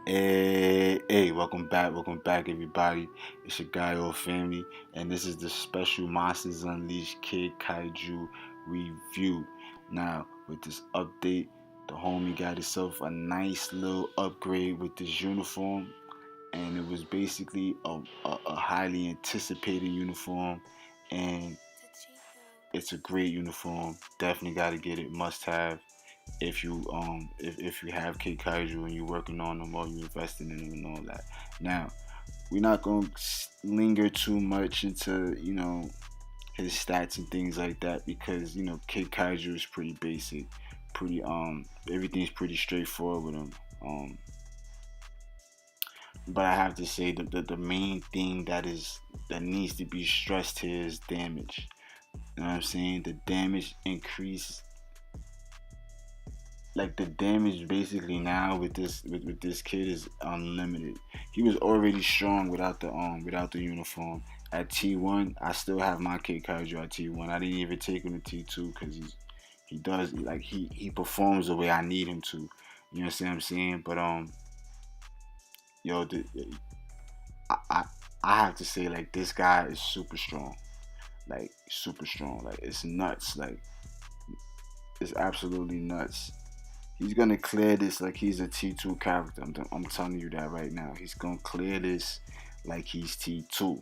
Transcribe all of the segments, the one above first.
Hey, welcome back, everybody. It's your guy, old family, and this is the special Monsters Unleashed Kid Kaiju review. Now, with this update, the homie got himself a nice little upgrade with this uniform, and it was basically a highly anticipated uniform, and it's a great uniform. Definitely got to get it, must have if you have K Kaiju and you're working on them or you're investing in them and all that. Now, we're not gonna linger too much into his stats and things like that because K Kaiju is pretty basic, pretty everything's pretty straightforward with him. But I have to say that the main thing that needs to be stressed here is damage. You know what I'm saying? The damage increase, like the damage basically now with this kid is unlimited. He was already strong without the uniform. At T1, I still have my kid Kaiju at T1. I didn't even take him to T2 because he does like he performs the way I need him to. You know what I'm saying? But yo, I, I I have to say, like, this guy is super strong, like super strong. Like, it's nuts. Like, it's absolutely nuts. He's gonna clear this like he's a T2 character. I'm telling you that right now. He's gonna clear this like he's T2.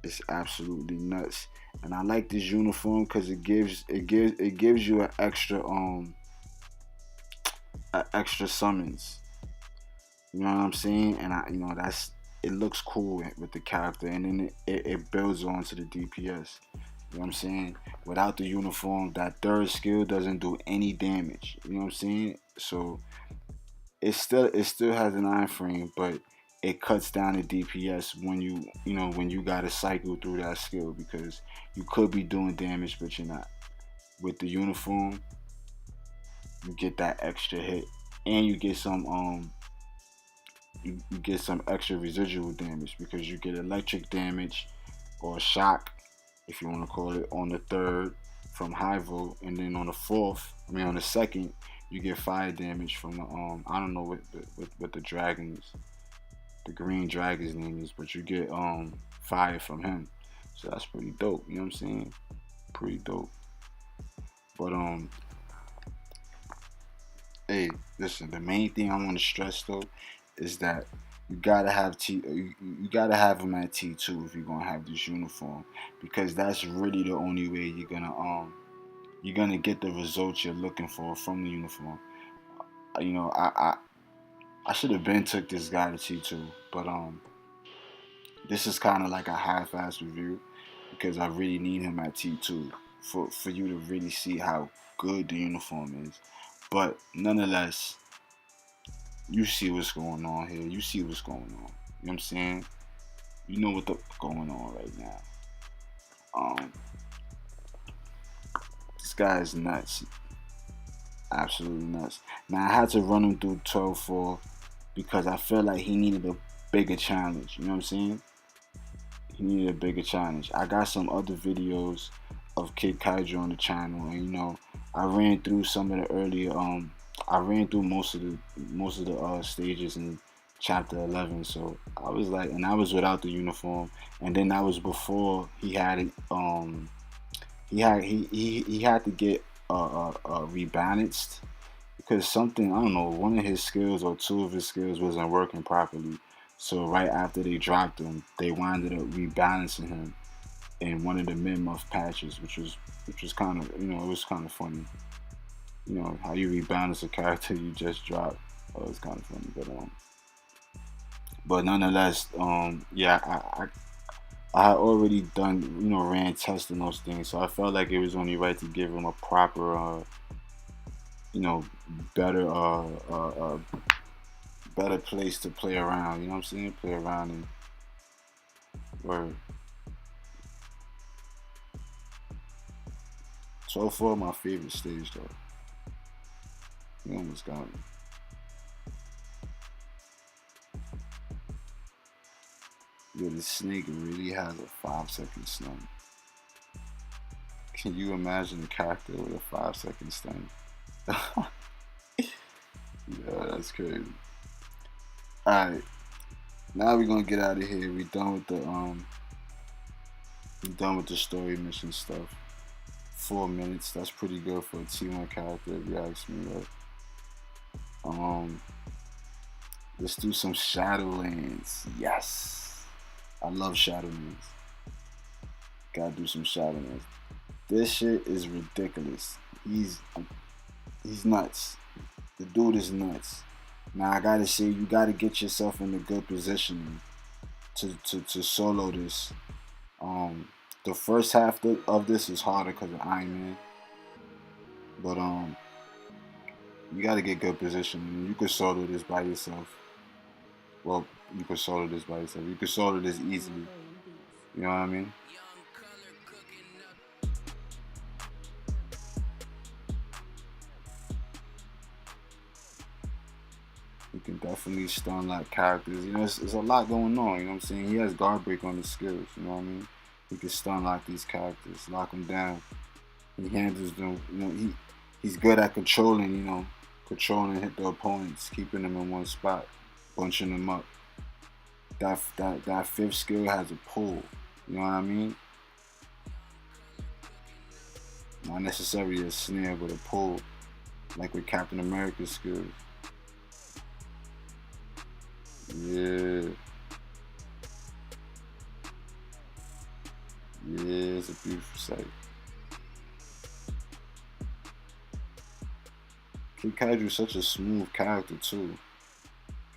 It's absolutely nuts. And I like this uniform because it gives you an extra summons. You know what I'm saying? And that's it looks cool with the character, and then it builds onto the DPS. You know what I'm saying? Without the uniform, that third skill doesn't do any damage. You know what I'm saying? So it still has an iron frame, but it cuts down the DPS when you gotta cycle through that skill because you could be doing damage, but you're not. With the uniform, you get that extra hit, and you get some extra residual damage because you get electric damage or shock, if you want to call it, on the third from high volt, and then on the fourth, on the second, you get fire damage from the I don't know what the dragons, the green dragon's name is, but you get fire from him. So that's pretty dope. You know what I'm saying? Pretty dope. But hey, listen. The main thing I want to stress though is that you gotta have him at T2 if you're gonna have this uniform because that's really the only way you're gonna get the results you're looking for from the uniform. You know, I should have been took this guy to T2, but this is kind of like a half-ass review because I really need him at T2 for you to really see how good the uniform is. But nonetheless, you see what's going on here. You see what's going on. You know what I'm saying? You know what's going on right now. Um, this guy is nuts. Absolutely nuts. Now I had to run him through 12-4 because I feel like he needed a bigger challenge. You know what I'm saying? He needed a bigger challenge. I got some other videos of Kid Kaiju on the channel, and I ran through some of the earlier I ran through most of the stages in chapter 11. So I was like, and I was without the uniform, and then that was before he had it. He had to get rebalanced because something, I don't know, one of his skills or two of his skills wasn't working properly. So right after they dropped him, they winded up rebalancing him in one of the mid-month patches, which was kind of, it was kind of funny. How you rebalance a character you just dropped. It was kind of funny, but nonetheless, yeah, I had already done, ran tests and those things, so I felt like it was only right to give him a proper, you know, better, better place to play around. You know what I'm saying? Play around and word. 12-4, my favorite stage though. He almost got me. Yo, this snake really has a 5-second stun. Can you imagine a character with a 5-second stun? Yeah, that's crazy. Alright, now we're gonna get out of here. We done with the story mission stuff. 4 minutes, that's pretty good for a T1 character if you ask me, right? Um let's do some Shadowlands. Yes. I love Shadowlands. Gotta do some Shadowlands. This shit is ridiculous. He's nuts. The dude is nuts. Now I gotta say, you gotta get yourself in a good position to solo this. Um, the first half of this is harder because of Iron Man, but you gotta get good position. You could solo this by yourself. Well, you could solo this by yourself. You could solo this easily. You know what I mean? You can definitely stun like characters. You know, it's a lot going on. You know what I'm saying? He has guard break on his skills. You know what I mean? He can stun lock these characters, lock them down. He handles them. You know, he's good at controlling. You know, controlling hit the opponents, keeping them in one spot, bunching them up. That fifth skill has a pull. You know what I mean? Not necessarily a snare, but a pull, like with Captain America's skills. Yeah, yeah, it's a beautiful sight. Kid Kaiju is such a smooth character too.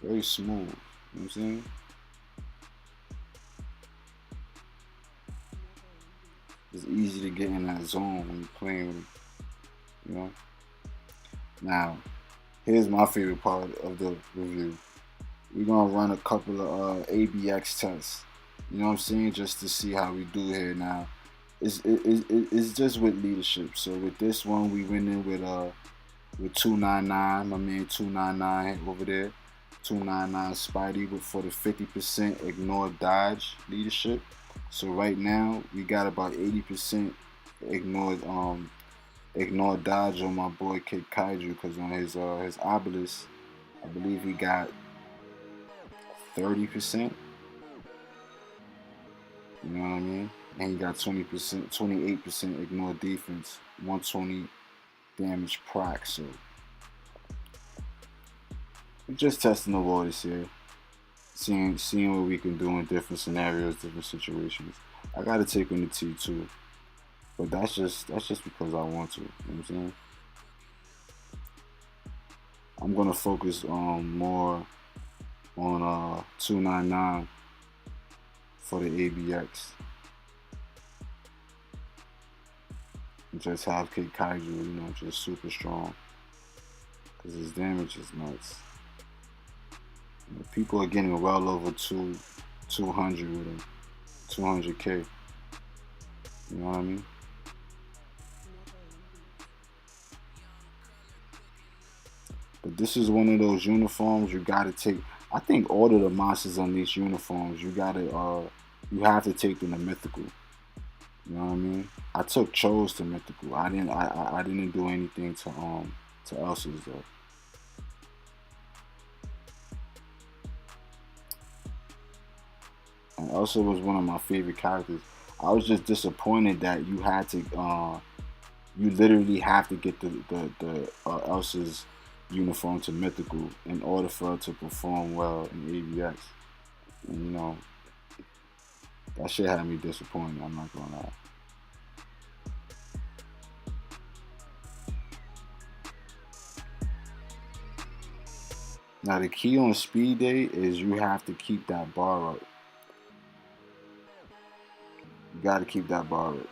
Very smooth. You know what I'm saying? It's easy to get in that zone when you're playing with him. You know? Now, here's my favorite part of the review. We're gonna run a couple of ABX tests. You know what I'm saying? Just to see how we do here now. It's just with leadership. So with this one, we went in with 299, my man 299 over there. 299 Spidey with for the 50% ignore dodge leadership. So right now we got about 80% ignored ignore dodge on my boy Kid Kaiju because on his obelisk, I believe he got 30%. You know what I mean? And he got 20%, 28% ignore defense, 120 damage proc. So we're just testing the waters here, seeing what we can do in different scenarios, different situations. I gotta take on the T2, but that's just because I want to. You know what I'm saying? I'm gonna focus more on 299 for the ABX. And just have Kid Kaiju, you know, just super strong because his damage is nuts. You know, people are getting well over 200 with him, 200K. You know what I mean? But this is one of those uniforms you gotta take. I think all of the monsters on these uniforms you have to take them to mythical. You know what I mean? I took Chose to mythical. I didn't do anything to Elsa's though. And Elsa was one of my favorite characters. I was just disappointed that you literally have to get the Elsa's uniform to mythical in order for her to perform well in ABX. And you know, that shit had me disappointed, I'm not gonna lie. Now the key on speed day is you have to keep that bar up. You gotta keep that bar up.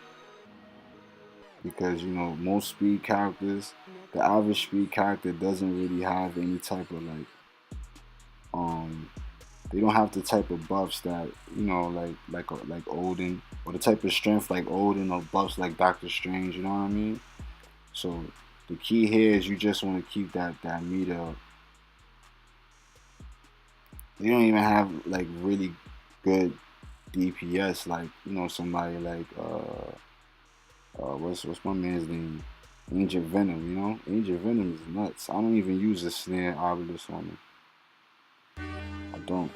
Because you know, most speed characters, the average speed character doesn't really have any type of um they don't have the type of buffs that you know like Odin or the type of strength like Odin or buffs like Doctor Strange. You know what I mean? So the key here is you just want to keep that meter up. They don't even have like really good DPS like you know somebody like what's my man's name? Ancient Venom. You know, Ancient Venom is nuts. I don't even use a snare obelisk on him. Don't.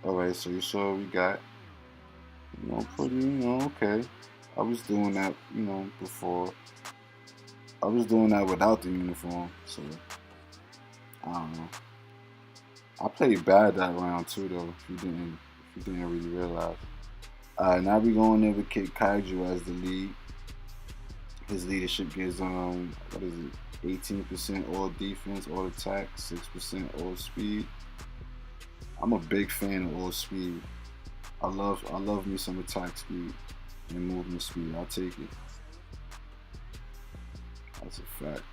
Alright, so you saw what we got. Pretty, okay. I was doing that, before. I was doing that without the uniform, so I don't know. I played bad that round too, though. If you didn't really realize. All right, now we going in with Kid Kaiju as the lead. His leadership gives what is it? 18% all defense, all attack, 6% all speed. I'm a big fan of all speed. I love me some attack speed and movement speed. I'll take it. That's a fact.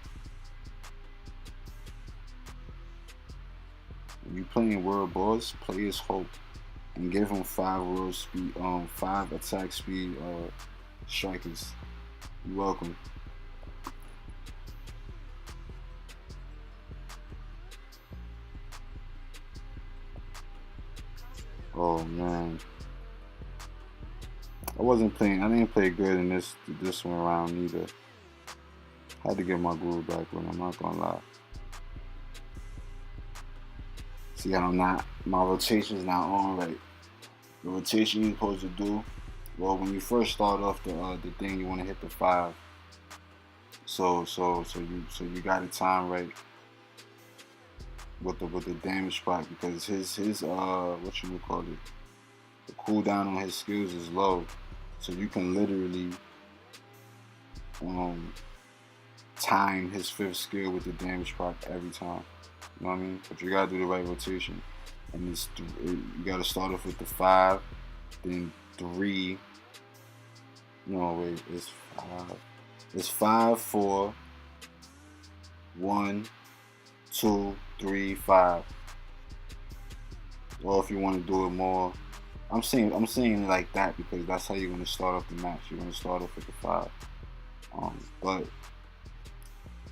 When you playing World Boss, players hope and give him 5 attack speed strikers. You're welcome. Oh man. I didn't play good in this one around either. Had to get my groove back when I'm not gonna lie. See how my rotation's not on right. The rotation you're supposed to do, well, when you first start off the thing, you want to hit the 5. So you got it time right with the damage spot because his what you would call it, the cooldown on his skills is low, so you can literally um time his 5th skill with the damage spot every time. You know what I mean? But you gotta do the right rotation, and you gotta start off with the 5, then 3. No wait, it's 5. It's 5, 4, 1, 2, 3, 5. Or if you want to do it more, I'm saying it like that because that's how you're gonna start off the match. You're gonna start off with the 5. But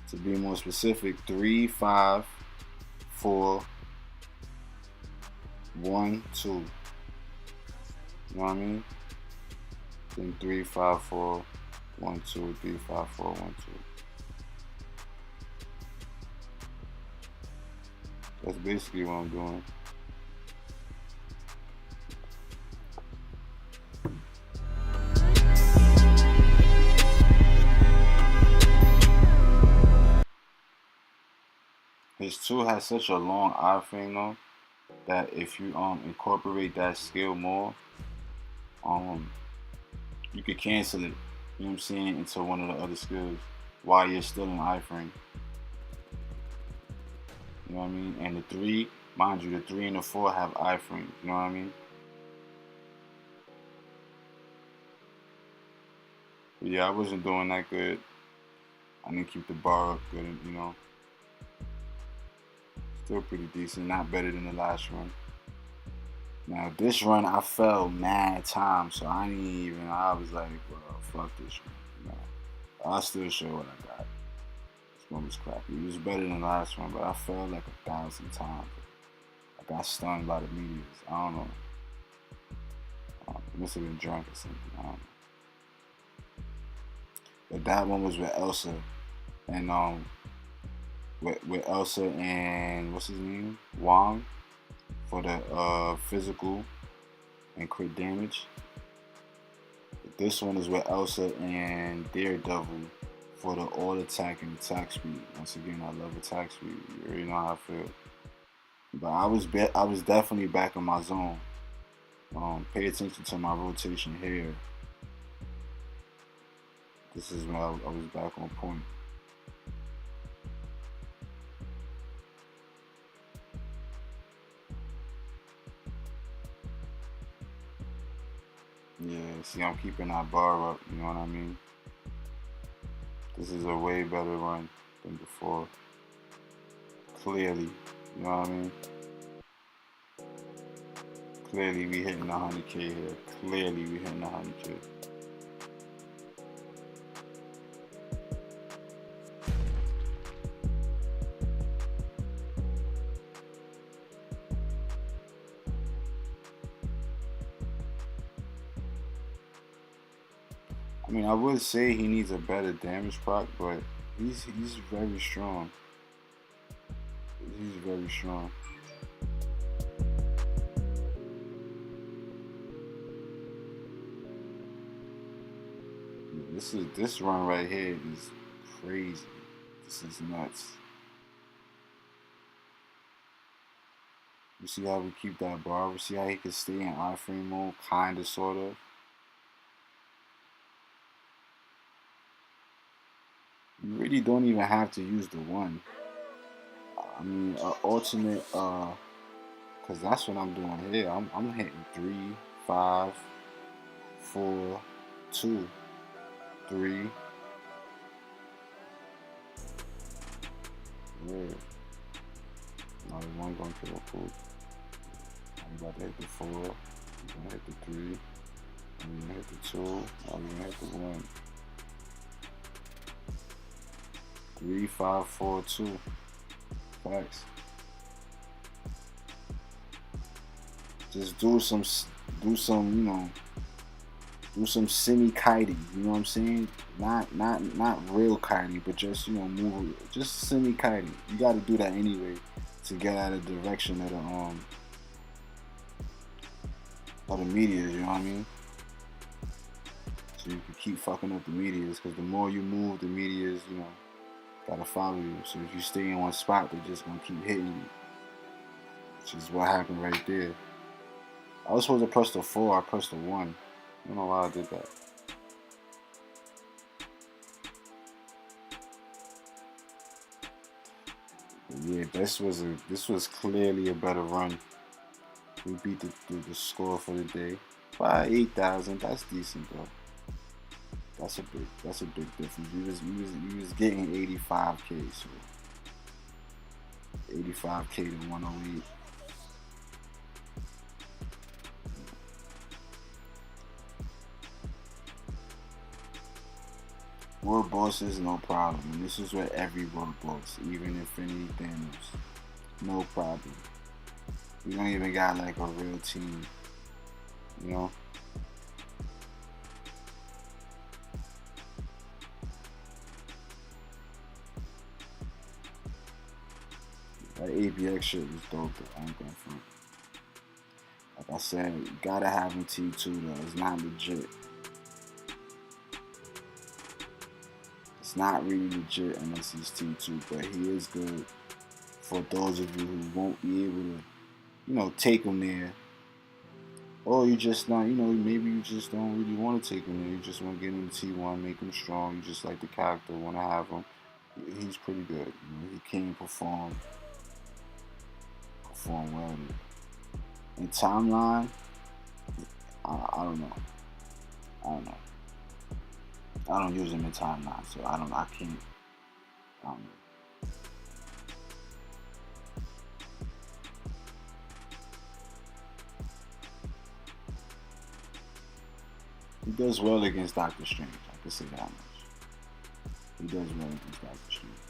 to be more specific, 3, 5, 4, 1, 2. You know what I mean? Then 3, 5, 4, 1, 2, 3, 5, 4, 1, 2. That's basically what I'm doing. His 2 has such a long iframe though that if you incorporate that skill more, you could cancel it. You know what I'm saying, into one of the other skills while you're still in iframe. You know what I mean? And the 3, mind you, the 3 and the 4 have iframes. You know what I mean? But yeah, I wasn't doing that good. I didn't keep the bar up good, Still pretty decent, not better than the last run. Now this run I fell mad times, so I was like, well, fuck this run. I'll still show what I got. This one was crappy. It was better than the last one, but I fell like 1,000 times. I got stunned by the meteors. I don't know. I must have been drunk or something. I don't know. But that one was with Elsa, and with Elsa and what's his name, Wong, for the physical and crit damage. This one is with Elsa and Daredevil for the all attack and attack speed. Once again, I love attack speed. You already know how I feel. But I was definitely back in my zone. Pay attention to my rotation here. This is when I was back on point. Yeah, see, I'm keeping that bar up, you know what I mean? This is a way better run than before. Clearly, you know what I mean? Clearly, we hitting 100K here. Clearly, we hitting 100K. I mean, I would say he needs a better damage proc, but he's very strong. He's very strong. This run right here is crazy. This is nuts. You see how we keep that bar? You see how he can stay in iframe mode, kinda, sorta. You really don't even have to use the one. I mean, alternate, cause that's what I'm doing here. I'm hitting 3, 5, 4, 2, 3. Yeah. Now the one gonna kill a poop. I'm about to hit the 4. I'm gonna hit the 3. I'm gonna hit the 2. I'm gonna hit the 1. 3, 5, 4, 2. Facts. Just do some semi kiting. You know what I'm saying? Not real kiting, but just move, just semi kiting. You got to do that anyway to get out of the direction of the meteors. You know what I mean? So you can keep fucking up the meteors, because the more you move, the meteors gotta follow you. So if you stay in one spot, they're just gonna keep hitting you, which is what happened right there. I was supposed to press the 4. I pressed the 1. I don't know why I did that. But yeah, this was clearly a better run. We beat the score for the day by 8,000. That's decent, though. That's a big difference. You was getting 85K, so 85K to 108. World bosses, no problem. And this is where every world boss, even Infinity Thanos, no problem. We don't even got like a real team, you know? That ABX shit was dope, though. I ain't gonna front. Like I said, you gotta have him T2, though. It's not legit. It's not really legit unless he's T2, but he is good for those of you who won't be able to, take him there. Or you just not, maybe you just don't really want to take him there. You just want to get him T1, make him strong. You just like the character, want to have him. He's pretty good. He can perform well. In timeline, I don't know. I don't know. I don't use him in timeline, so I can't. I don't know. He does well against Doctor Strange. I can say that much. He does well against Doctor Strange.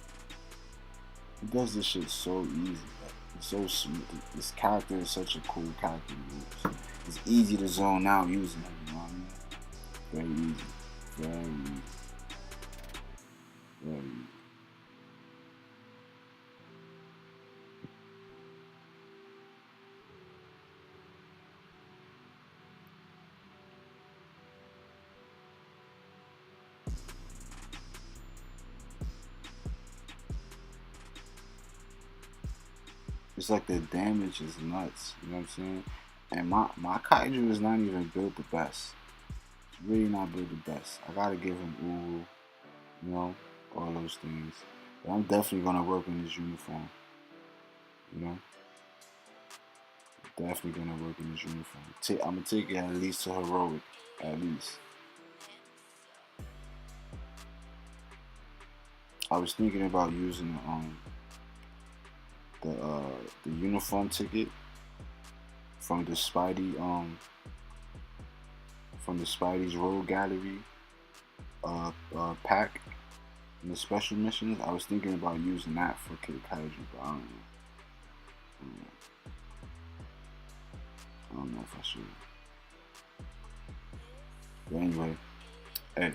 He does this shit so easy. Like, it's so smooth. This character is such a cool character to use. It's easy to zone out using him. You know what I mean? Very easy. Very easy. Very easy. It's like the damage is nuts. You know what I'm saying? And my Kaiju is not even built the best. It's really not built the best. I gotta give him all those things. But I'm definitely gonna work on his uniform. You know? Definitely gonna work in his uniform. I'm gonna take it at least to heroic. At least. I was thinking about using the uniform ticket from the Spidey's Road Gallery pack in the special missions. I was thinking about using that for Kaiju, but I don't know. I don't know if I should. But anyway, hey.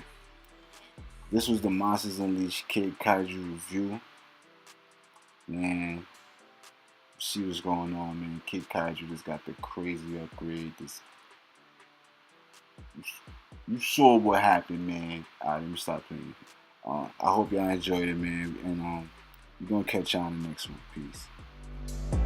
This was the Monsters Unleashed Kid Kaiju review. Man, see what's going on, man. Kid Kaiju just got the crazy upgrade. This, you saw what happened, man. Alright, let me stop playing. I hope y'all enjoyed it, man. And we're gonna catch y'all on the next one. Peace.